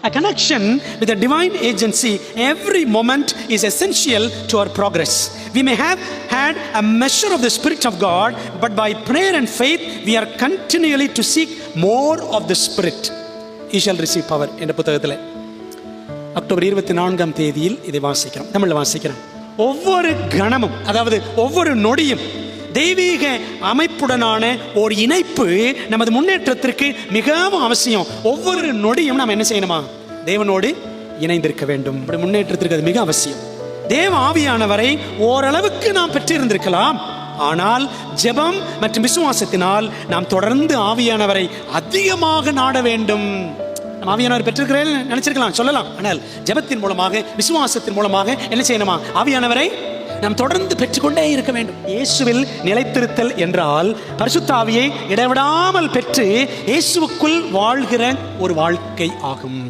A connection with a divine agency every moment is essential to our progress. We may have had a measure of the Spirit of God, but by prayer and faith we are continually to seek more of the Spirit. You shall receive power. என்ற புத்தகத்தில் October 24 இதை வாசிக்கிறோம், தமிழில் வாசிக்கிறோம். ஒவ்வொரு கணமும், அதாவது ஒவ்வொரு நொடியும் தெய்வீக அமைப்புடனான ஒரு இணைப்பு நமது முன்னேற்றத்திற்கு மிகவும் அவசியம். ஒவ்வொரு நொடியும் நாம் என்ன செய்யணுமா? தேவனோடு இணைந்திருக்க வேண்டும். முன்னேற்றத்திற்கு அது மிக அவசியம். தேவ ஆவியானவரை ஓரளவுக்கு நாம் பெற்றிருந்திருக்கலாம், ஆனால் ஜெபம் மற்றும் விசுவாசத்தினால் நாம் தொடர்ந்து ஆவியானவரை அதிகமாக நாட வேண்டும். ஆவியானவர் பெற்றிருக்கிறேன் நினைச்சிருக்கலாம், சொல்லலாம். ஆனால் ஜெபத்தின் மூலமாக, விசுவாசத்தின் மூலமாக என்ன செய்யணுமா? ஆவியானவரை நாம் தொடர்ந்து பெற்றுக்கொண்டே இருக்க வேண்டும். இயேசுவில் நிலைத்திருத்தல் என்றால் பரிசுத்த ஆவியை இடைவிடாமல் பெற்று இயேசுவுக்குள் வாழ்கிற ஒரு வாழ்க்கை ஆகும்.